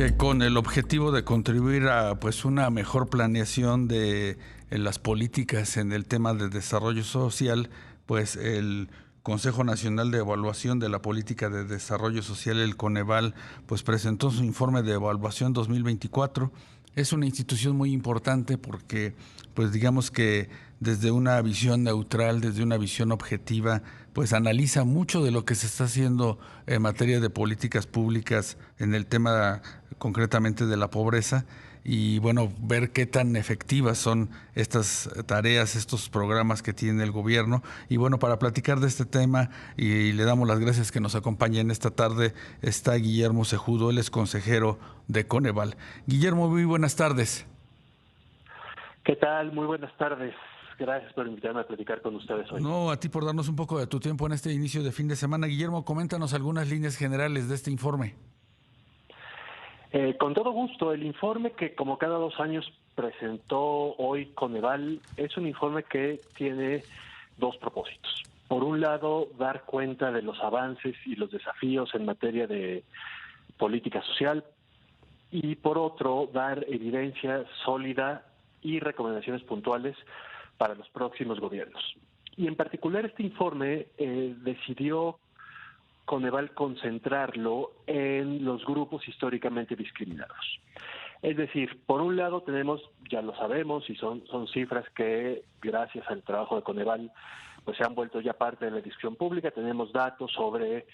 que con el objetivo de contribuir a pues una mejor planeación de las políticas en el tema de desarrollo social, pues el Consejo Nacional de Evaluación de la Política de Desarrollo Social, el Coneval, pues presentó su informe de evaluación 2024. Es una institución muy importante porque, pues digamos que desde una visión neutral, desde una visión objetiva, pues analiza mucho de lo que se está haciendo en materia de políticas públicas en el tema concretamente de la pobreza y bueno, ver qué tan efectivas son estas tareas, estos programas que tiene el gobierno. Y bueno, para platicar de este tema, y le damos las gracias que nos acompañe en esta tarde, está Guillermo Cejudo, él es consejero de Coneval. Guillermo, muy buenas tardes. ¿Qué tal? Muy buenas tardes. Gracias por invitarme a platicar con ustedes hoy. No, a ti por darnos un poco de tu tiempo en este inicio de fin de semana. Guillermo, coméntanos algunas líneas generales de este informe. Con todo gusto, el informe que como cada 2 años presentó hoy Coneval es un informe que tiene 2 propósitos. Por un lado, dar cuenta de los avances y los desafíos en materia de política social y por otro, dar evidencia sólida y recomendaciones puntuales para los próximos gobiernos. Y en particular este informe decidió Coneval concentrarlo en los grupos históricamente discriminados. Es decir, por un lado tenemos, ya lo sabemos, y son cifras que gracias al trabajo de Coneval pues se han vuelto ya parte de la discusión pública. Tenemos datos sobre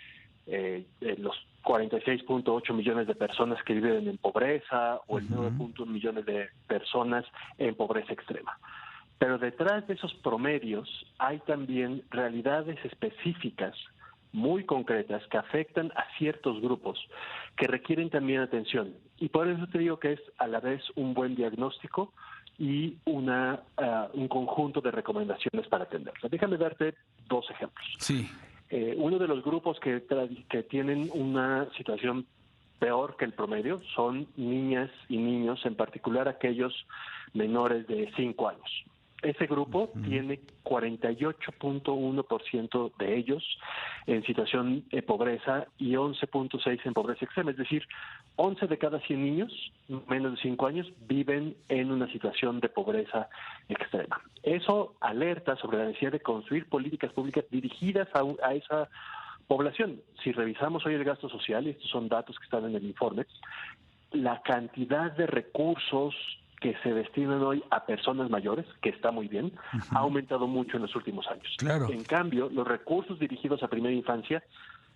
los 46.8 millones de personas que viven en pobreza o el 9.1 millones de personas en pobreza extrema. Pero detrás de esos promedios hay también realidades específicas muy concretas que afectan a ciertos grupos que requieren también atención. Y por eso te digo que es a la vez un buen diagnóstico y un conjunto de recomendaciones para atenderlas. Déjame darte 2 ejemplos. Sí. Uno de los grupos que tienen una situación peor que el promedio son niñas y niños, en particular aquellos menores de 5 años. Ese grupo tiene 48.1% de ellos en situación de pobreza y 11.6% en pobreza extrema. Es decir, 11 de cada 100 niños menos de 5 años viven en una situación de pobreza extrema. Eso alerta sobre la necesidad de construir políticas públicas dirigidas a esa población. Si revisamos hoy el gasto social, y estos son datos que están en el informe, la cantidad de recursos que se destinan hoy a personas mayores, que está muy bien, ha aumentado mucho en los últimos años. Claro. En cambio, los recursos dirigidos a primera infancia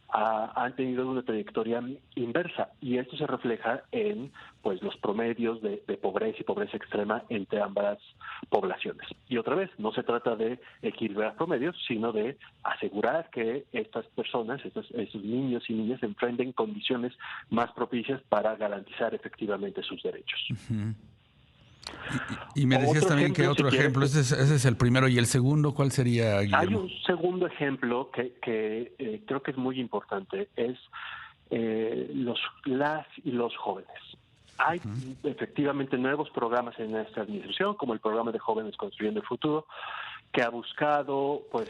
han tenido una trayectoria inversa y esto se refleja en pues los promedios de pobreza y pobreza extrema entre ambas poblaciones. Y otra vez, no se trata de equilibrar promedios, sino de asegurar que estas personas, esos niños y niñas enfrenten condiciones más propicias para garantizar efectivamente sus derechos. Y me decías también que otro ejemplo, ese es el primero, y el segundo, ¿cuál sería, Guillermo? Hay un segundo ejemplo que creo que es muy importante, es las y los jóvenes. Hay efectivamente nuevos programas en esta administración, como el programa de Jóvenes Construyendo el Futuro, que ha buscado pues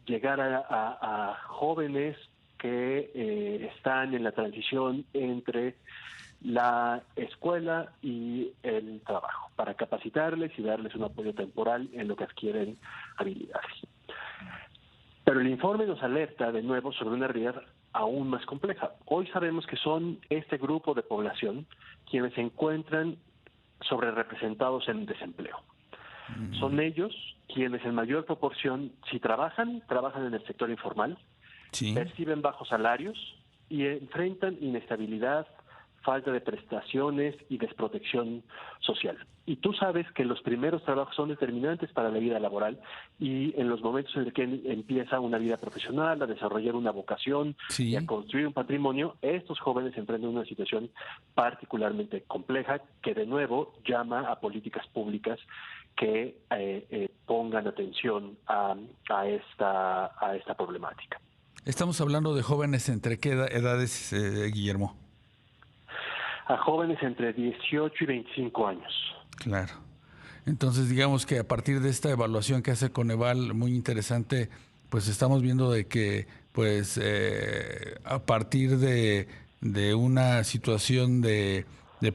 llegar a jóvenes que están en la transición entre la escuela y el trabajo, para capacitarles y darles un apoyo temporal en lo que adquieren habilidades. Pero el informe nos alerta de nuevo sobre una realidad aún más compleja. Hoy sabemos que son este grupo de población quienes se encuentran sobrerepresentados en desempleo. Son ellos quienes en mayor proporción, si trabajan en el sector informal, sí, perciben bajos salarios y enfrentan inestabilidad, falta de prestaciones y desprotección social. Y tú sabes que los primeros trabajos son determinantes para la vida laboral y en los momentos en los que empieza una vida profesional, a desarrollar una vocación sí, y a construir un patrimonio, estos jóvenes enfrentan una situación particularmente compleja que de nuevo llama a políticas públicas que pongan atención a esta problemática. Estamos hablando de jóvenes entre qué edades, Guillermo. A jóvenes entre 18 y 25 años. Claro. Entonces, digamos que a partir de esta evaluación que hace Coneval, muy interesante, pues estamos viendo de que, pues, a partir de de una situación de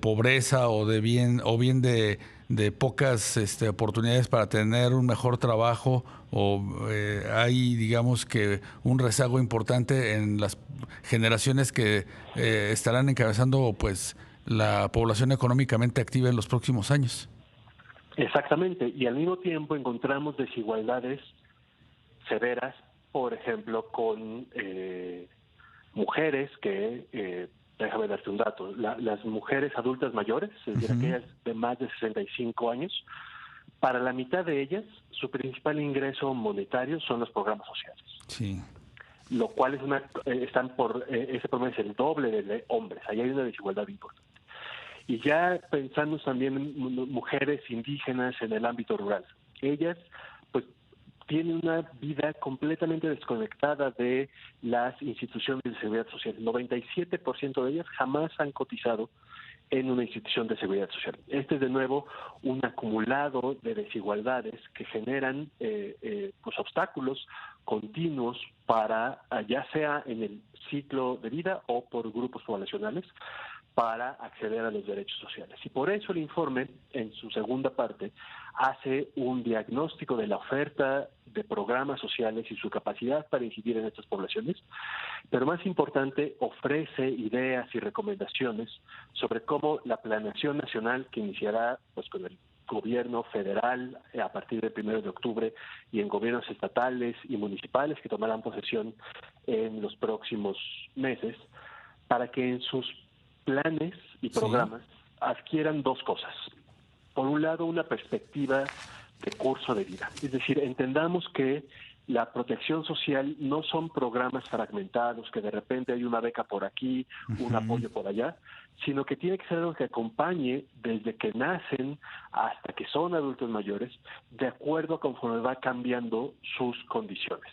pobreza o bien de pocas oportunidades para tener un mejor trabajo, o hay, digamos, que un rezago importante en las generaciones que estarán encabezando pues la población económicamente activa en los próximos años. Exactamente, y al mismo tiempo encontramos desigualdades severas, por ejemplo, con mujeres que, déjame darte un dato, las mujeres adultas mayores, es decir, aquellas de más de 65 años, para la mitad de ellas, su principal ingreso monetario son los programas sociales. Sí. Lo cual es están por, ese promedio es el doble de hombres, ahí hay una desigualdad importante. Y ya pensando también en mujeres indígenas en el ámbito rural, ellas pues tienen una vida completamente desconectada de las instituciones de seguridad social. El 97% de ellas jamás han cotizado en una institución de seguridad social. Este es de nuevo un acumulado de desigualdades que generan pues obstáculos continuos para, ya sea en el ciclo de vida o por grupos poblacionales, para acceder a los derechos sociales. Y por eso el informe, en su segunda parte, hace un diagnóstico de la oferta de programas sociales y su capacidad para incidir en estas poblaciones, pero más importante, ofrece ideas y recomendaciones sobre cómo la planeación nacional, que iniciará pues con el gobierno federal a partir del 1 de octubre y en gobiernos estatales y municipales que tomarán posesión en los próximos meses, para que en sus planes y programas adquieran dos cosas. Por un lado, una perspectiva de curso de vida. Es decir, entendamos que la protección social no son programas fragmentados, que de repente hay una beca por aquí, un apoyo por allá, sino que tiene que ser algo que acompañe desde que nacen hasta que son adultos mayores, de acuerdo a conforme va cambiando sus condiciones.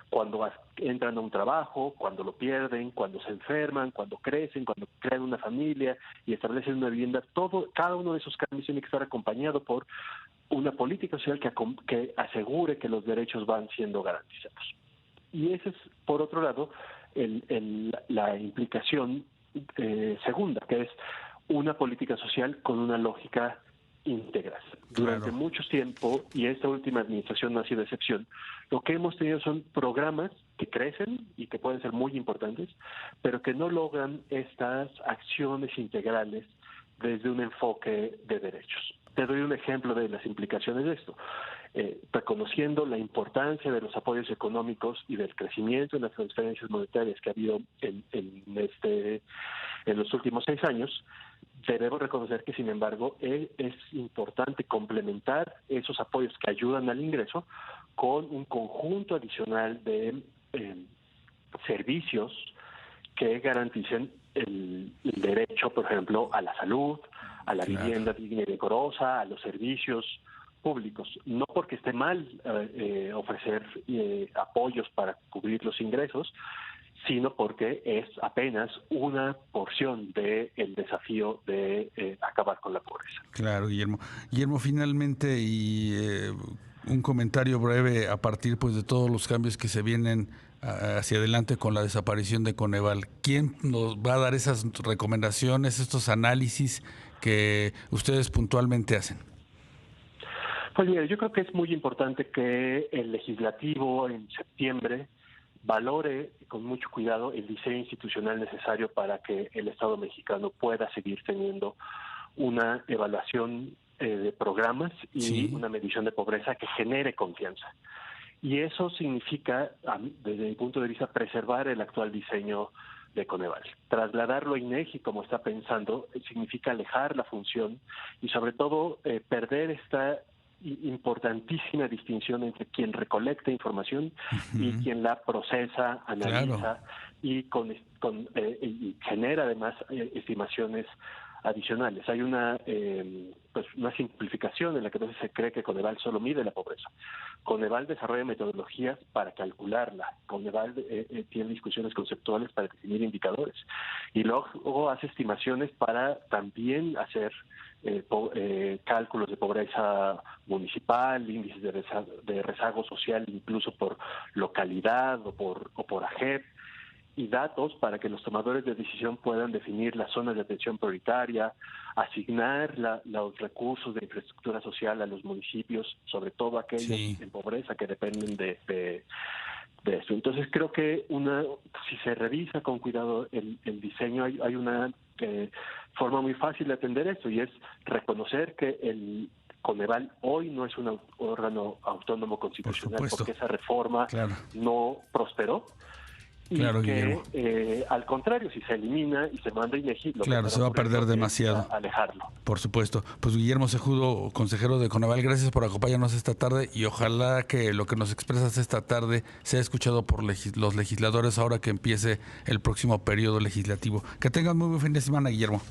Cuando entran a un trabajo, cuando lo pierden, cuando se enferman, cuando crecen, cuando crean una familia y establecen una vivienda, cada uno de esos cambios tiene que estar acompañado por una política social que asegure que los derechos van siendo garantizados. Y esa es, por otro lado, la implicación segunda, que es una política social con una lógica íntegras. Durante mucho tiempo, y esta última administración no ha sido excepción, lo que hemos tenido son programas que crecen y que pueden ser muy importantes, pero que no logran estas acciones integrales desde un enfoque de derechos. Te doy un ejemplo de las implicaciones de esto. Reconociendo la importancia de los apoyos económicos y del crecimiento en las transferencias monetarias que ha habido en los últimos 6 años, debemos reconocer que, sin embargo, es importante complementar esos apoyos que ayudan al ingreso con un conjunto adicional de servicios que garanticen el derecho, por ejemplo, a la salud, a la vivienda digna y decorosa, a los servicios públicos. No porque esté mal ofrecer apoyos para cubrir los ingresos, sino porque es apenas una porción del desafío de acabar con la pobreza. Claro, Guillermo. Guillermo, finalmente, y un comentario breve a partir pues de todos los cambios que se vienen hacia adelante con la desaparición de Coneval. ¿Quién nos va a dar esas recomendaciones, estos análisis que ustedes puntualmente hacen? Pues mira, yo creo que es muy importante que el legislativo en septiembre valore con mucho cuidado el diseño institucional necesario para que el Estado mexicano pueda seguir teniendo una evaluación de programas y una medición de pobreza que genere confianza. Y eso significa, desde mi punto de vista, preservar el actual diseño de Coneval. Trasladarlo a INEGI, como está pensando, significa alejar la función y sobre todo perder esta importantísima distinción entre quien recolecta información y quien la procesa, analiza y genera además estimaciones adicionales. Hay una simplificación en la que entonces se cree que Coneval solo mide la pobreza. Coneval desarrolla metodologías para calcularla. Coneval tiene discusiones conceptuales para definir indicadores. Y luego hace estimaciones para también hacer cálculos de pobreza municipal, índices de rezago social incluso por localidad o por AGEP. y datos para que los tomadores de decisión puedan definir las zonas de atención prioritaria, asignar los recursos de infraestructura social a los municipios, sobre todo aquellos en pobreza que dependen de eso. Entonces creo que si se revisa con cuidado el diseño, hay una forma muy fácil de atender esto, y es reconocer que el Coneval hoy no es un órgano autónomo constitucional, porque esa reforma no prosperó. Y que, al contrario, si se elimina y se manda a INEGI, se va a perder demasiado. Alejarlo. Por supuesto. Pues Guillermo Cejudo, consejero de Coneval, gracias por acompañarnos esta tarde, y ojalá que lo que nos expresas esta tarde sea escuchado por los legisladores ahora que empiece el próximo periodo legislativo. Que tengan muy buen fin de semana, Guillermo.